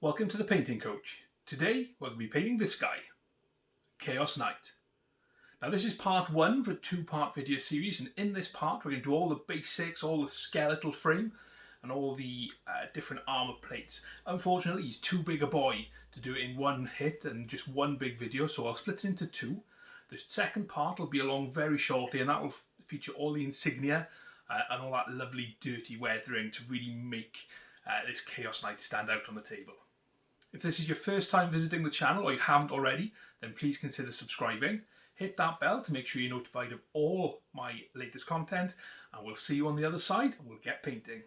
Welcome to the Painting Coach. Today we're going to be painting this guy, Chaos Knight. Now this is part one for a two-part video series, and in this part we're going to do all the basics, all the skeletal frame and all the different armour plates. Unfortunately he's too big a boy to do it in one hit and just one big video, so I'll split it into two. The second part will be along very shortly, and that will feature all the insignia and all that lovely dirty weathering to really make this Chaos Knight stand out on the table. If this is your first time visiting the channel or you haven't already, then please consider subscribing. Hit that bell to make sure you're notified of all my latest content, and we'll see you on the other side and we'll get painting.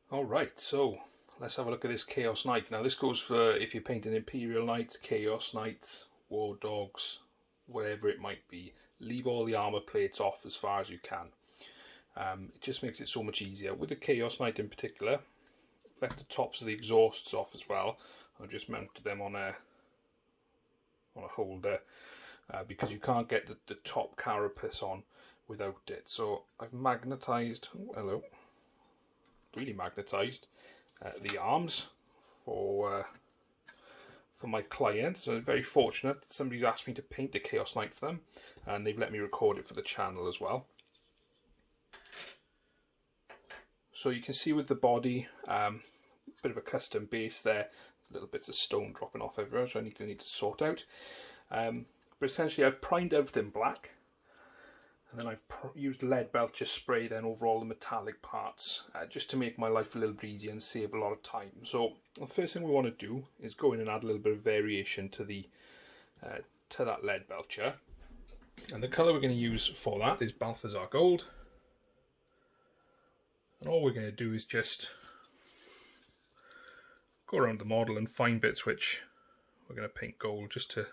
Alright, so let's have a look at this Chaos Knight. Now this goes for if you're painting Imperial Knights, Chaos Knights, War Dogs, whatever it might be. Leave all the armour plates off as far as you can. It just makes it so much easier. With the Chaos Knight in particular, left the tops of the exhausts off as well. I've just mounted them on a holder because you can't get the top carapace on without it. So I've magnetised, really magnetised the arms for my client. So I'm very fortunate that somebody's asked me to paint the Chaos Knight for them, and they've let me record it for the channel as well. So you can see with the body, bit of a custom base there, little bits of stone dropping off everywhere, so I need to sort out. But essentially I've primed everything black, and then I've used Leadbelcher spray then over all the metallic parts, just to make my life a little bit easier and save a lot of time. So the first thing we want to do is go in and add a little bit of variation to that Leadbelcher. And the colour we're going to use for that is Balthasar Gold. And all we're going to do is just go around the model and find bits which we're going to paint gold, just to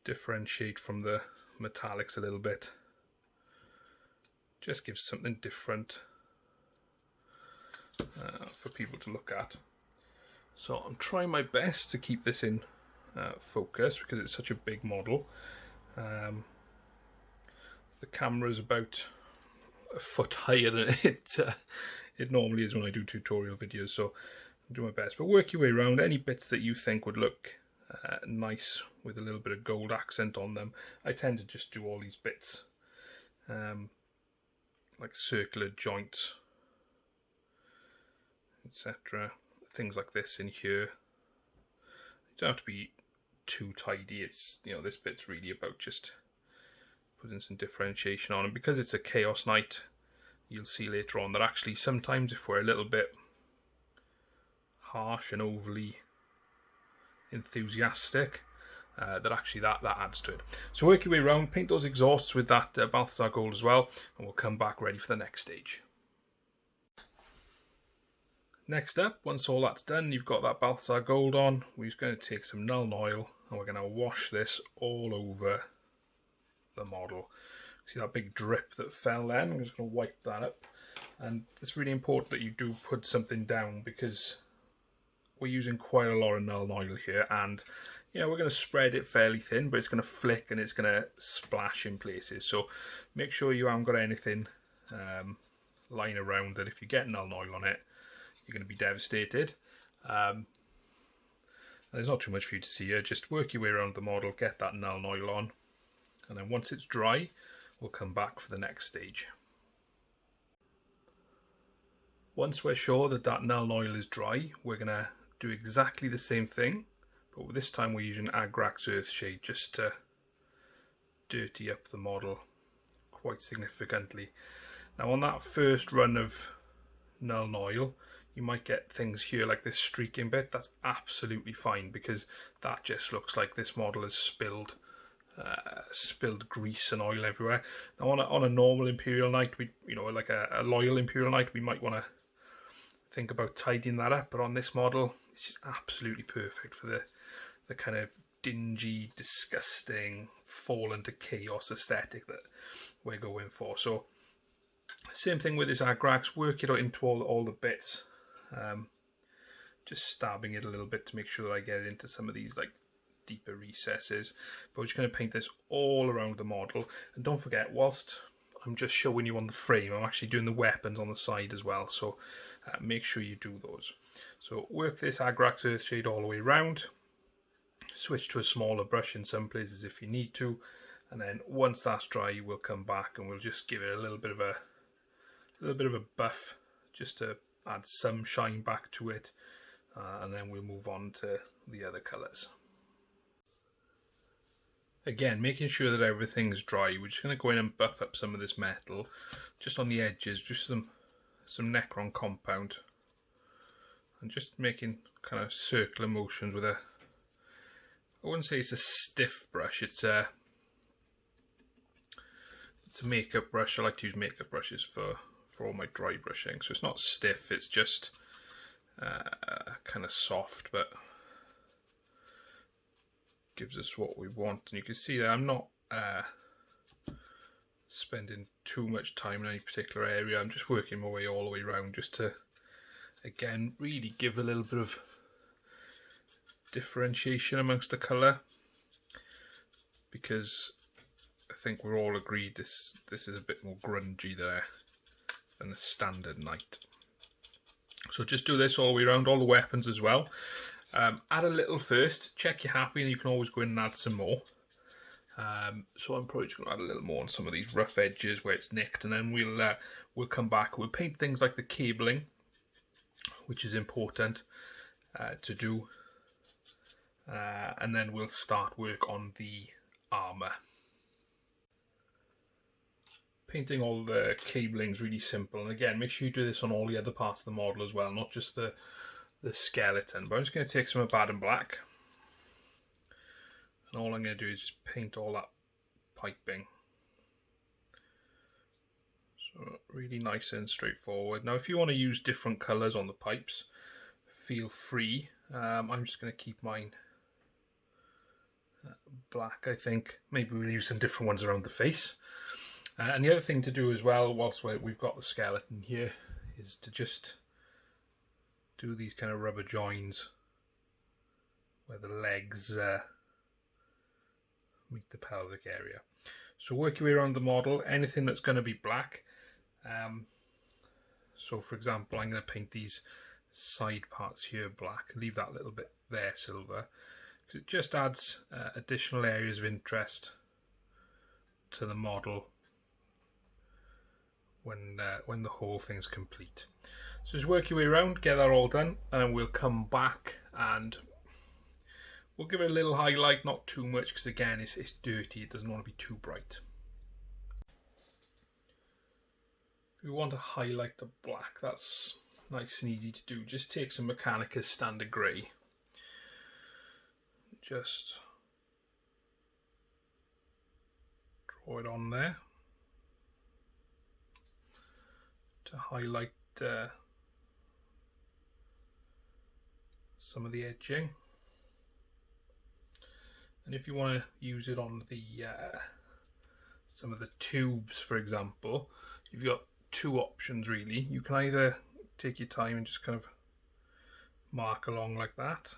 differentiate from the metallics a little bit. Just gives something different for people to look at. So I'm trying my best to keep this in focus because it's such a big model. The camera is about a foot higher than it normally is when I do tutorial videos, so I'll do my best. But work your way around any bits that you think would look nice with a little bit of gold accent on them. I tend to just do all these bits like circular joints, etc. Things like this in here. You don't have to be too tidy. It's, you know, this bit's really about just putting some differentiation on, and because it's a Chaos Knight, you'll see later on that actually sometimes if we're a little bit harsh and overly enthusiastic, that actually that adds to it. So work your way around, paint those exhausts with that Balthasar Gold as well, and we'll come back ready for the next stage. Next up, once all that's done, you've got that Balthasar Gold on, we're just going to take some Nuln Oil and we're going to wash this all over the model. See that big drip that fell then? I'm just going to wipe that up, and it's really important that you do put something down because we're using quite a lot of Nuln Oil here, and you know, we're going to spread it fairly thin, but it's going to flick and it's going to splash in places. So make sure you haven't got anything lying around that if you get Nuln Oil on it, you're going to be devastated. There's not too much for you to see here. Just work your way around the model, get that Nuln Oil on, and then once it's dry, we'll come back for the next stage. Once we're sure that Nuln Oil is dry, we're going to do exactly the same thing, but this time we're using Agrax Earthshade just to dirty up the model quite significantly. Now on that first run of Nuln Oil, you might get things here like this streaking bit. That's absolutely fine because that just looks like this model has spilled grease and oil everywhere. Now on a normal Imperial Knight, like a loyal Imperial Knight, we might want to think about tidying that up, but on this model it's just absolutely perfect for the kind of dingy, disgusting, fall into chaos aesthetic that we're going for. So same thing with this Agrax, work it out into all the bits, just stabbing it a little bit to make sure that I get it into some of these like deeper recesses. But we're just going to paint this all around the model, and don't forget, whilst I'm just showing you on the frame. I'm actually doing the weapons on the side as well, so make sure you do those. So work this Agrax Earthshade all the way around. Switch to a smaller brush in some places if you need to, and then once that's dry we'll come back and we'll just give it a little bit of a buff just to add some shine back to it, and then we'll move on to the other colours. Again, making sure that everything's dry, we're just going to go in and buff up some of this metal just on the edges, just some Necron Compound, and just making kind of circular motions with a, I wouldn't say it's a stiff brush, it's a makeup brush. I like to use makeup brushes for all my dry brushing, so it's not stiff, it's just kind of soft, but gives us what we want. And you can see that I'm not spending too much time in any particular area. I'm just working my way all the way around just to, again, really give a little bit of differentiation amongst the colour, because I think we're all agreed this is a bit more grungy there than a standard knight. So just do this all the way around, all the weapons as well. Add a little first, check you're happy, and you can always go in and add some more. So I'm probably just going to add a little more on some of these rough edges where it's nicked, and then we'll come back. We'll paint things like the cabling, which is important to do, and then we'll start work on the armour. Painting all the cabling is really simple, and again, make sure you do this on all the other parts of the model as well, not just the skeleton. But I'm just going to take some Abaddon Black, and all I'm going to do is just paint all that piping. So really nice and straightforward. Now if you want to use different colours on the pipes, feel free. I'm just going to keep mine black, I think. Maybe we'll use some different ones around the face. And the other thing to do as well, whilst we've got the skeleton here, is to just do these kind of rubber joins where the legs meet the pelvic area. So work your way around the model, anything that's going to be black. So for example, I'm going to paint these side parts here black, leave that little bit there silver, because it just adds additional areas of interest to the model when the whole thing's complete. So just work your way around, get that all done, and then we'll come back and we'll give it a little highlight, not too much, because again it's dirty, it doesn't want to be too bright. If you want to highlight the black, that's nice and easy to do. Just take some Mechanicus standard grey, just draw it on there to highlight some of the edging. And if you want to use it on the some of the tubes, for example, you've got two options really. You can either take your time and just kind of mark along like that,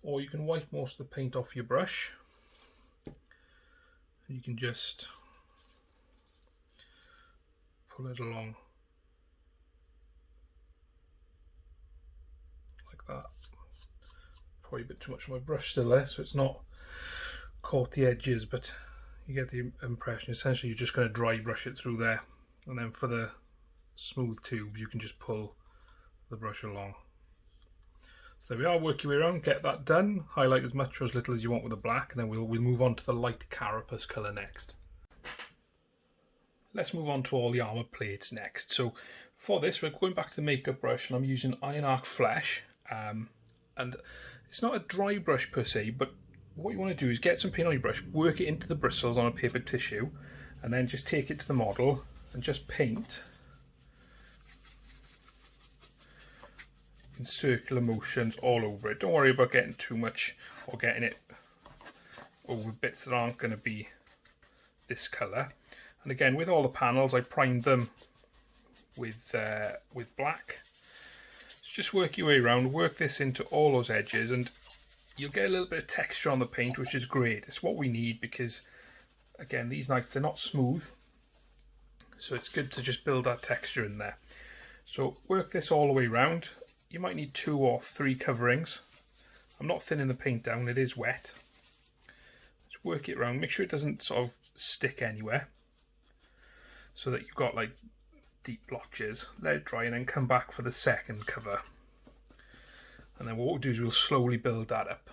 or you can wipe most of the paint off your brush and you can just pull it along like that. Probably a bit too much on my brush still there, so it's not caught the edges, but you get the impression. Essentially you're just going to dry brush it through there, and then for the smooth tubes you can just pull the brush along. So there we are, work your way around, get that done, highlight as much or as little as you want with the black, and then we'll move on to the light carapace colour next. Let's move on to all the armour plates next. So for this we're going back to the makeup brush, and I'm using Ionarch Flesh, and it's not a dry brush per se, but what you want to do is get some paint on your brush, work it into the bristles on a paper tissue, and then just take it to the model and just paint in circular motions all over it. Don't worry about getting too much or getting it over bits that aren't going to be this colour. And again, with all the panels, I primed them with black. So just work your way around, work this into all those edges, and you'll get a little bit of texture on the paint, which is great. It's what we need, because again, these knights, they're not smooth, so it's good to just build that texture in there. So work this all the way around. You might need 2 or 3 coverings. I'm not thinning the paint down, it is wet. Just work it around, make sure it doesn't sort of stick anywhere, so that you've got like deep blotches. Let it dry and then come back for the second cover. And then what we'll do is we'll slowly build that up.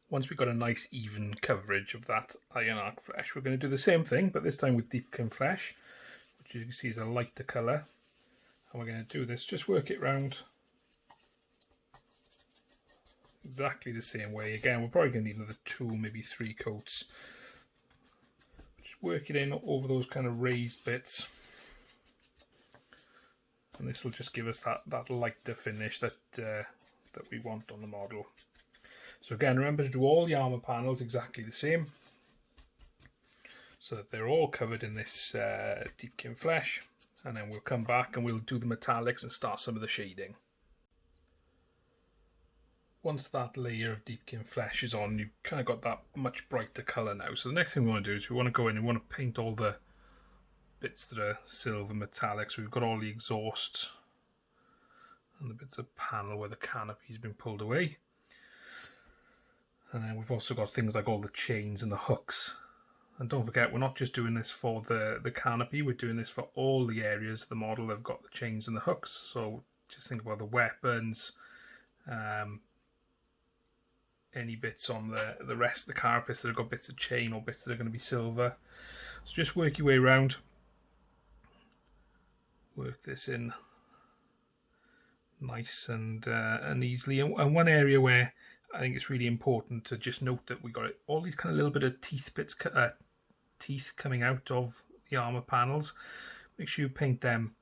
Once we've got a nice even coverage of that Ionarch Flesh, we're going to do the same thing, but this time with Deepkin Flesh, which you can see is a lighter colour. And we're going to do this, just work it round exactly the same way. Again, we're probably going to need another 2, maybe 3 coats. Just work it in over those kind of raised bits. And this will just give us that lighter finish that we want on the model. So again, remember to do all the armour panels exactly the same, so that they're all covered in this Deepkin Flesh, and then we'll come back and we'll do the metallics and start some of the shading. Once that layer of Deepkin Flesh is on, you've kind of got that much brighter colour now. So the next thing we want to do is we want to go in and we want to paint all the bits that are silver metallic. So we've got all the exhaust and the bits of panel where the canopy's been pulled away. And then we've also got things like all the chains and the hooks. And don't forget, we're not just doing this for the canopy, we're doing this for all the areas of the model that have got the chains and the hooks. So just think about the weapons, any bits on the rest of the carapace that have got bits of chain or bits that are going to be silver. So just work your way around. Work this in nice and easily. And one area where I think it's really important to just note that we got all these kind of little bit of teeth coming out of the armour panels. Make sure you paint them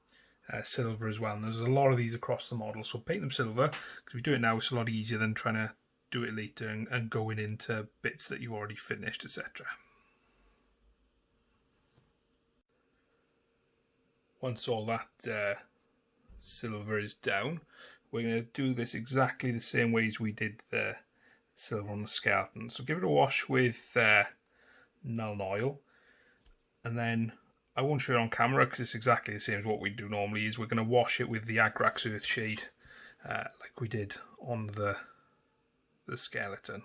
silver as well. And there's a lot of these across the model, so paint them silver, because if you do it now, it's a lot easier than trying to do it later and going into bits that you already finished, etc. Once all that silver is down, we're going to do this exactly the same way as we did the silver on the skeleton. So give it a wash with Nuln Oil, and then I won't show it on camera because it's exactly the same as what we do normally. Is we're going to wash it with the Agrax Earthshade like we did on the skeleton.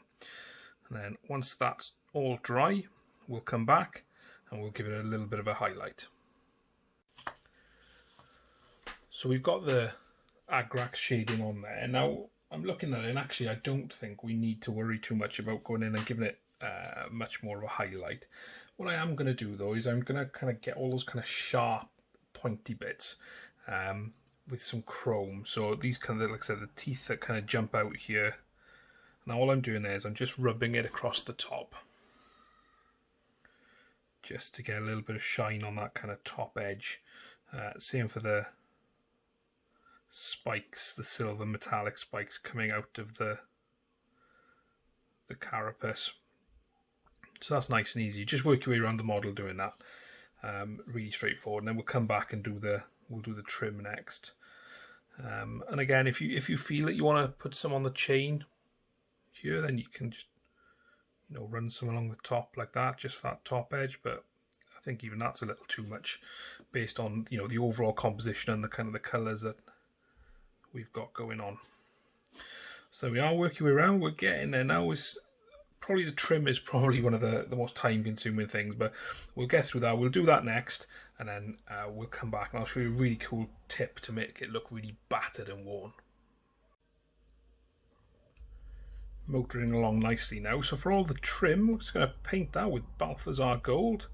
And then once that's all dry, we'll come back and we'll give it a little bit of a highlight. So we've got the Agrax shading on there. Now I'm looking at it, and actually I don't think we need to worry too much about going in and giving it much more of a highlight. What I am going to do though is I'm going to kind of get all those kind of sharp pointy bits with some chrome. So these kind of, like I said, the teeth that kind of jump out here. Now all I'm doing there is I'm just rubbing it across the top, just to get a little bit of shine on that kind of top edge. Same for the spikes, the silver metallic spikes coming out of the carapace. So that's nice and easy. Just work your way around the model doing that. Really straightforward. And then we'll come back and we'll do the trim next. And again, if you feel that you want to put some on the chain here, then you can just run some along the top like that, just for that top edge. But I think even that's a little too much based on the overall composition and the kind of the colours that we've got going on. So we are working around, we're getting there now. Probably the trim is probably one of the most time consuming things, but we'll get through that. We'll do that next, and then we'll come back and I'll show you a really cool tip to make it look really battered and worn. Motoring along nicely now. So for all the trim, we're just going to paint that with Balthasar Gold.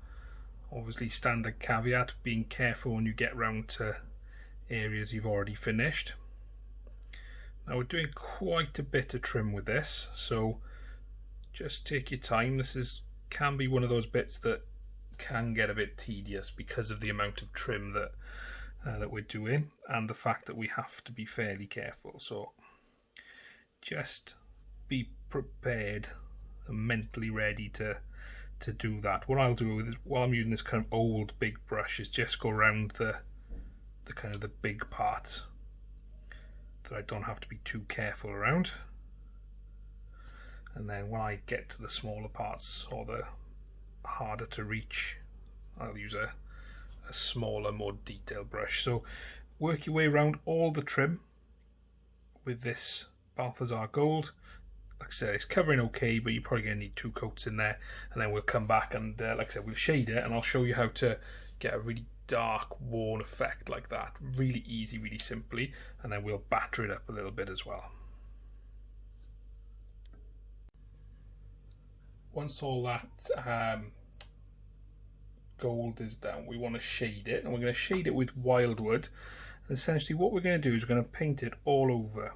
Obviously standard caveat of being careful when you get round to areas you've already finished. Now we're doing quite a bit of trim with this, so just take your time. This can be one of those bits that can get a bit tedious because of the amount of trim that we're doing and the fact that we have to be fairly careful. So just be prepared and mentally ready to do that. What I'll do is, while I'm using this kind of old big brush, is just go around the kind of the big parts that I don't have to be too careful around. and then when I get to the smaller parts or the harder to reach, I'll use a smaller, more detailed brush. So work your way around all the trim with this Balthasar Gold. Like I said, it's covering okay, but you're probably going to need 2 coats in there, and then we'll come back and like I said, we'll shade it, and I'll show you how to get a really dark worn effect like that, really easy, really simply, and then we'll batter it up a little bit as well. Once all that gold is down, we want to shade it, and we're going to shade it with Wyldwood. And essentially what we're going to do is we're going to paint it all over.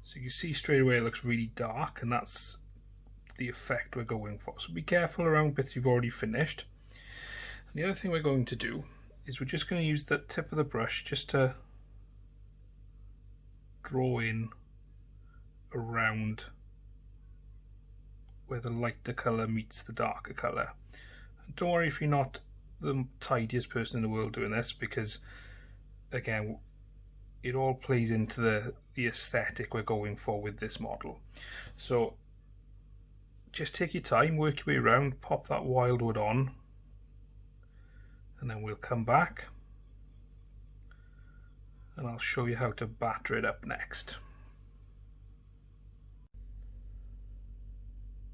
So you see straight away it looks really dark, and that's the effect we're going for. So be careful around bits you've already finished. And the other thing we're going to do is we're just going to use the tip of the brush just to draw in around where the lighter colour meets the darker colour. And don't worry if you're not the tidiest person in the world doing this, because again, it all plays into the aesthetic we're going for with this model. So just take your time, work your way around, pop that Wyldwood on, and then we'll come back and I'll show you how to batter it up next.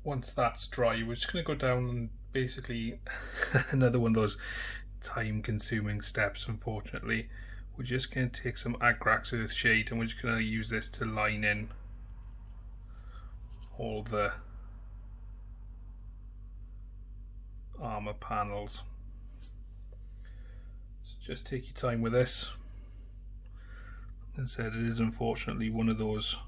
Once that's dry, we're just going to go down and basically another one of those time consuming steps, unfortunately. We're just going to take some Agrax Earthshade and we're just going to use this to line in all the armour panels. So just take your time with this. As I said, it is unfortunately one of those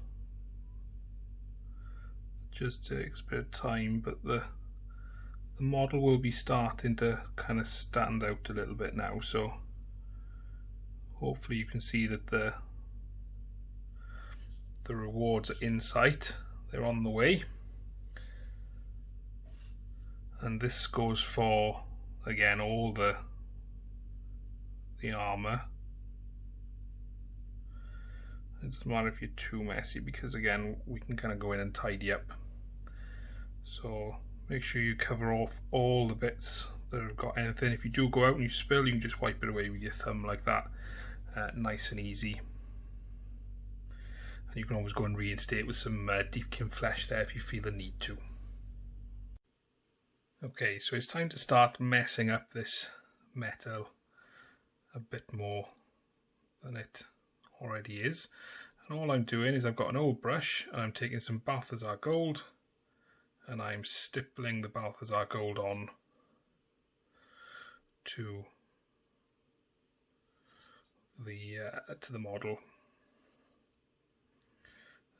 that just takes a bit of time, but the model will be starting to kind of stand out a little bit now, so hopefully you can see that the rewards are in sight, they're on the way. And this goes for, again, all the armour. It doesn't matter if you're too messy, because again, we can kind of go in and tidy up. So make sure you cover off all the bits that have got anything. If you do go out and you spill, you can just wipe it away with your thumb like that. Nice and easy. And you can always go and reinstate with some Deepkin Flesh there if you feel the need to. Okay, so it's time to start messing up this metal a bit more than it already is. And all I'm doing is I've got an old brush and I'm taking some Balthasar Gold and I'm stippling the Balthasar Gold on to the model,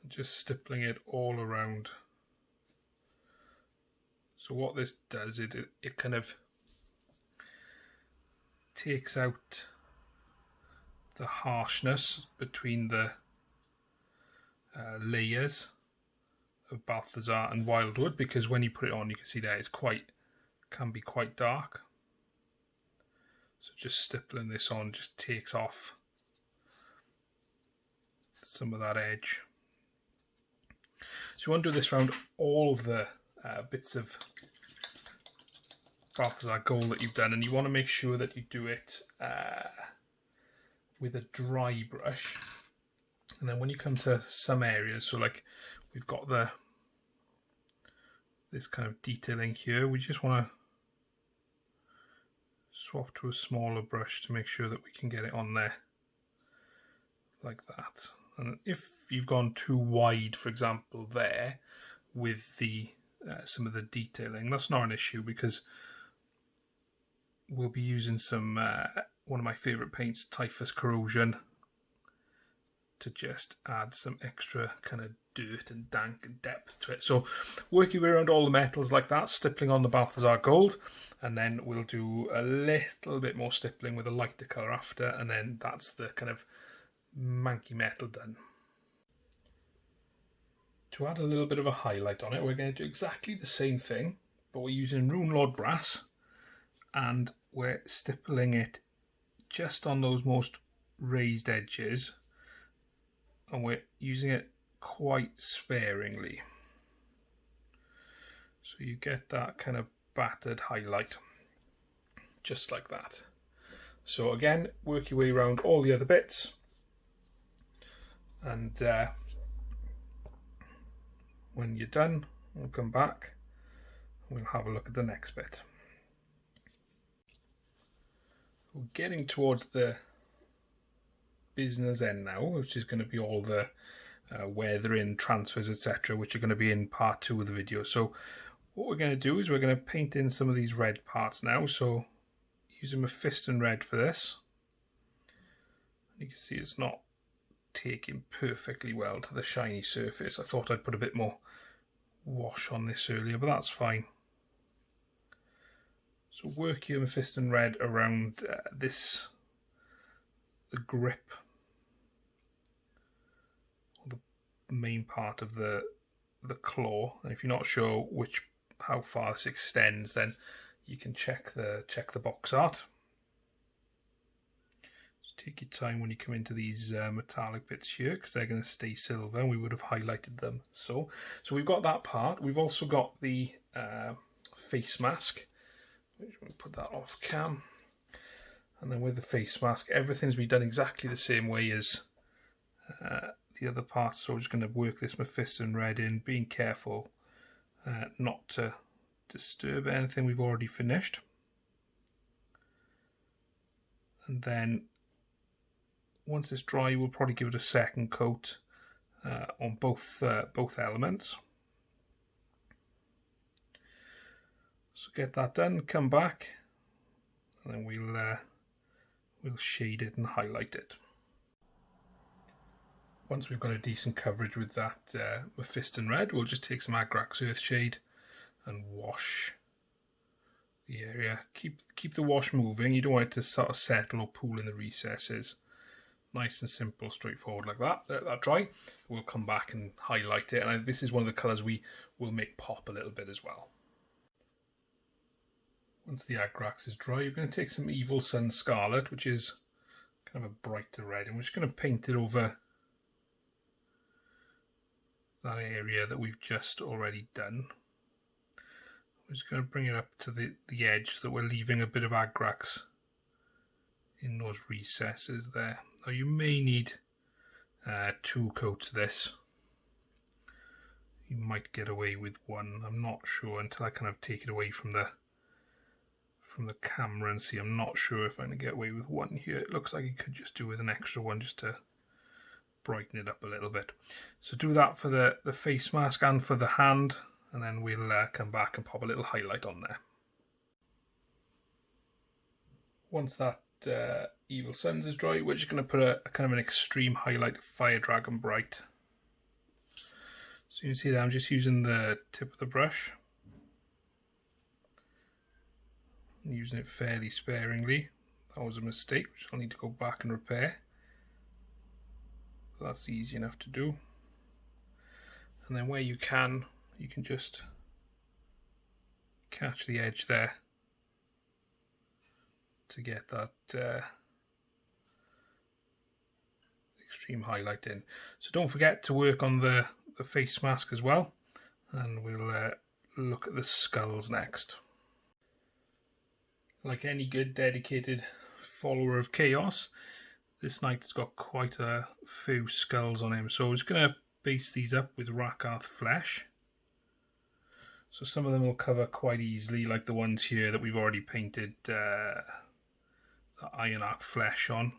just stippling it all around. So what this does, it kind of takes out the harshness between the layers of Balthasar and Wyldwood, because when you put it on, you can see that can be quite dark. So just stippling this on just takes off some of that edge. So you want to do this around all the bits of Balthasar Gold that you've done, and you want to make sure that you do it with a dry brush. And then when you come to some areas, so like we've got this kind of detailing here, we just want to swap to a smaller brush to make sure that we can get it on there like that. And if you've gone too wide, for example, there with the some of the detailing, that's not an issue, because we'll be using some one of my favourite paints, Typhus Corrosion, to just add some extra kind of dirt and dank and depth to it. So work your way around all the metals like that, stippling on the Balthasar Gold, and then we'll do a little bit more stippling with a lighter colour after, and then that's the kind of manky metal done. To add a little bit of a highlight on it, we're going to do exactly the same thing, but we're using Runelord Brass, and we're stippling it just on those most raised edges, and we're using it quite sparingly. So you get that kind of battered highlight, just like that. So again, work your way around all the other bits, and when you're done, we'll come back and we'll have a look at the next bit. We're getting towards the business end now, which is going to be all the weathering, transfers, etc., which are going to be in part 2 of the video. So what we're going to do is we're going to paint in some of these red parts now. So using Mephiston Red for this. You can see it's not taking perfectly well to the shiny surface. I thought I'd put a bit more wash on this earlier, but that's fine. So work your Mephiston Red around the grip, or the main part of the claw. And if you're not sure how far this extends, then you can check the box art. Just take your time when you come into these metallic bits here, because they're going to stay silver, and we would have highlighted them. So we've got that part. We've also got the face mask. We'll put that off cam. And then with the face mask, everything's been done exactly the same way as the other parts. So we're just going to work this Mephiston Red in, being careful not to disturb anything we've already finished. And then once it's dry, we'll probably give it a second coat on both elements. So get that done, come back, and then we'll shade it and highlight it. Once we've got a decent coverage with that Mephiston Red, we'll just take some Agrax Earthshade and wash the area. Keep the wash moving. You don't want it to sort of settle or pool in the recesses. Nice and simple, straightforward like that. Let that dry. We'll come back and highlight it. And this is one of the colours we will make pop a little bit as well. Once the Agrax is dry, you're going to take some Evil Sunz Scarlet, which is kind of a brighter red, and we're just going to paint it over that area that we've just already done. We're just going to bring it up to the edge so that we're leaving a bit of Agrax in those recesses there. Now you may need 2 coats of this. You might get away with 1. I'm not sure until I kind of take it away from the camera and see. I'm not sure if I'm going to get away with 1 here. It looks like you could just do with an extra 1 just to brighten it up a little bit. So do that for the face mask and for the hand, and then we'll come back and pop a little highlight on there. Once that Evil Sunz is dry, we're just going to put a kind of an extreme highlight of Fire Dragon Bright. So you can see that I'm just using the tip of the brush. I'm using it fairly sparingly. That was a mistake, which I'll need to go back and repair. But that's easy enough to do. And then where you can just catch the edge there to get that extreme highlight in. So don't forget to work on the face mask as well, and we'll look at the skulls next. Like any good dedicated follower of Chaos, this knight has got quite a few skulls on him, so I'm just going to base these up with Rakarth Flesh. So some of them will cover quite easily, like the ones here that we've already painted the Ionarch Flesh on.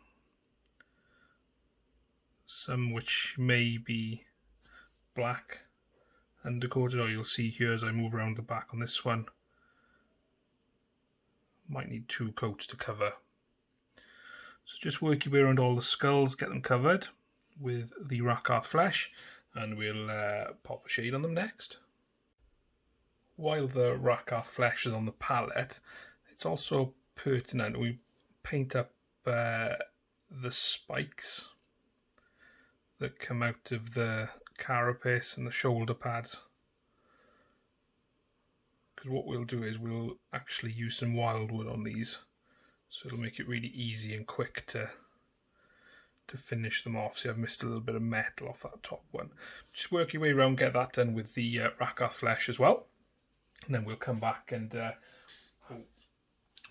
Some which may be black undercoated, or you'll see here as I move around the back on this one. Might need 2 coats to cover. So just work your way around all the skulls, get them covered with the Rakarth Flesh, and we'll pop a shade on them next. While the Rakarth Flesh is on the palette, it's also pertinent we paint up the spikes that come out of the carapace and the shoulder pads. Because what we'll do is we'll actually use some Wyldwood on these, so it'll make it really easy and quick to finish them off. See, I've missed a little bit of metal off that top one. Just work your way around, get that done with the Rakarth Flesh as well, And then we'll come back and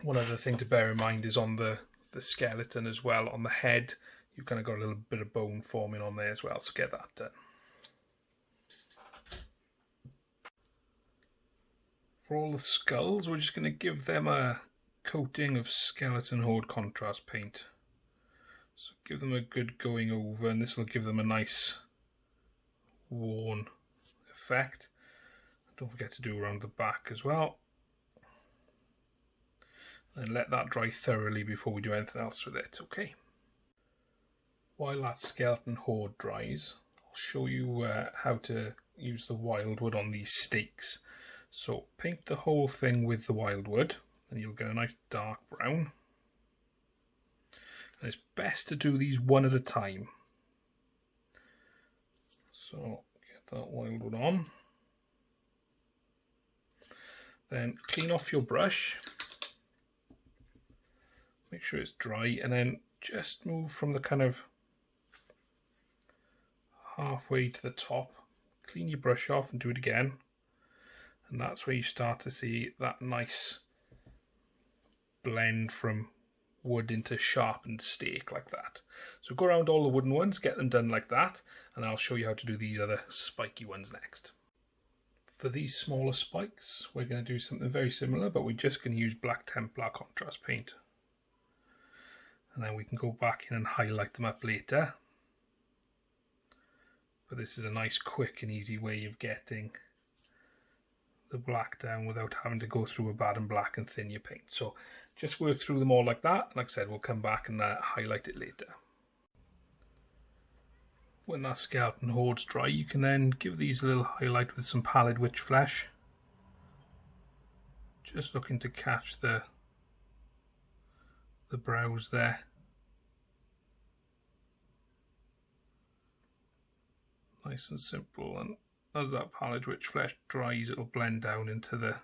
one other thing to bear in mind is on the skeleton as well, on the head, you've kind of got a little bit of bone forming on there as well, so get that done. For all the skulls, we're just going to give them a coating of Skeleton Horde contrast paint. So give them a good going over, and this will give them a nice worn effect. Don't forget to do around the back as well. And let that dry thoroughly before we do anything else with it, okay? While that Skeleton Horde dries, I'll show you how to use the Wyldwood on these stakes. So paint the whole thing with the Wyldwood and you'll get a nice dark brown. And it's best to do these one at a time. So get that Wyldwood on. Then clean off your brush. Make sure it's dry, and then just move from the kind of halfway to the top. Clean your brush off and do it again. And that's where you start to see that nice blend from wood into sharpened stake like that. So go around all the wooden ones, get them done like that, and I'll show you how to do these other spiky ones next. For these smaller spikes, we're going to do something very similar, but we're just going to use Black Templar contrast paint. And then we can go back in and highlight them up later. But this is a nice quick and easy way of getting the black down without having to go through Abaddon Black and thin your paint. So just work through them all like that. Like I said, we'll come back and highlight it later. When that Skeleton Horde's dry, you can then give these a little highlight with some Pallid Wych Flesh. Just looking to catch the brows there. Nice and simple, and as that Pallid Wych Flesh dries, it'll blend down into the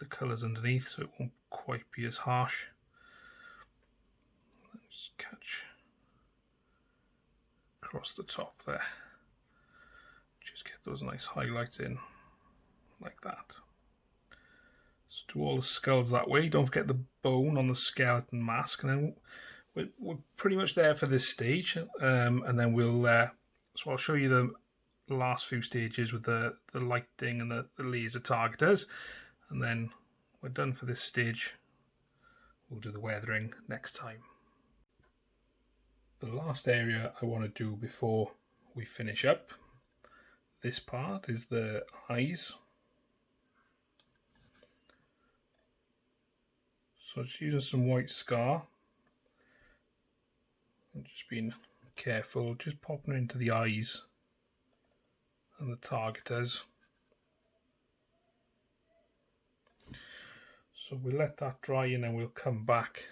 colours underneath, so it won't quite be as harsh. Let's catch across the top there. Just get those nice highlights in like that. So do all the skulls that way. Don't forget the bone on the skeleton mask, and then we're pretty much there for this stage. And then we'll so I'll show you the last few stages with the lighting and the laser targeters, and then we're done for this stage. We'll do the weathering next time. The last area I want to do before we finish up this part is the eyes. So just using some white scar and just being careful, just popping into the eyes and the targeters. So we'll let that dry and then we'll come back.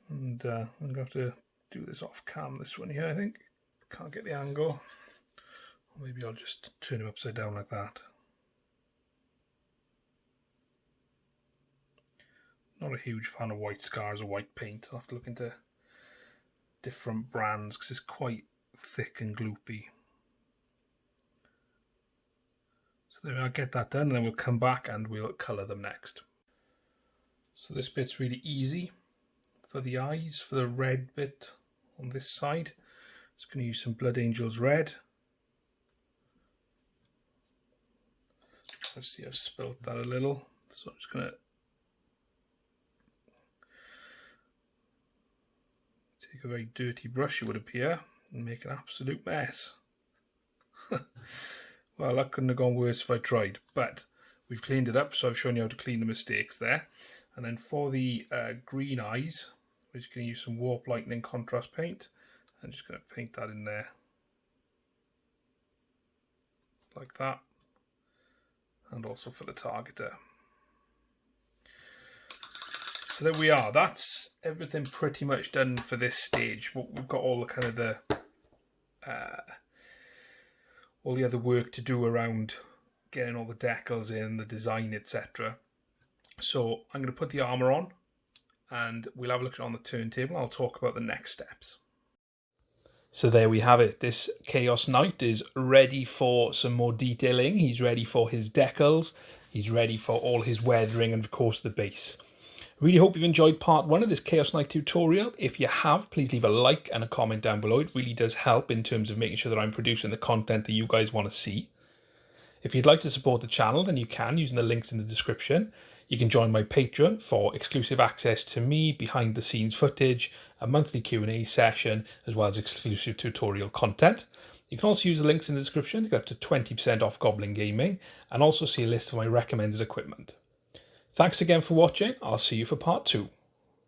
And I'm going to have to do this off cam, this one here, I think. Can't get the angle. Or maybe I'll just turn him upside down like that. Not a huge fan of white scars or white paint. I'll have to look into different brands because it's quite thick and gloopy. So there, I'll get that done and then we'll come back and we'll colour them next. So this bit's really easy. For the eyes, for the red bit on this side, just going to use some Blood Angels Red. Let's see, I've spilt that a little, so I'm just going to take a very dirty brush, it would appear, and make an absolute mess. Well, that couldn't have gone worse if I tried, but we've cleaned it up, so I've shown you how to clean the mistakes there. And then for the green eyes, we're just going to use some Warp Lightning contrast paint. I'm just going to paint that in there like that, and also for the targeter. So there we are. That's everything pretty much done for this stage. We've got all the kind of all the other work to do around getting all the decals in, the design, etc. So I'm going to put the armour on and we'll have a look at it on the turntable. I'll talk about the next steps. So there we have it. This Chaos Knight is ready for some more detailing. He's ready for his decals. He's ready for all his weathering and of course the base. Really hope you've enjoyed part 1 of this Chaos Knight tutorial. If you have, please leave a like and a comment down below. It really does help in terms of making sure that I'm producing the content that you guys want to see. If you'd like to support the channel, then you can using the links in the description. You can join my Patreon for exclusive access to me, behind the scenes footage, a monthly Q&A session, as well as exclusive tutorial content. You can also use the links in the description to get up to 20% off Goblin Gaming, and also see a list of my recommended equipment. Thanks again for watching. I'll see you for part 2.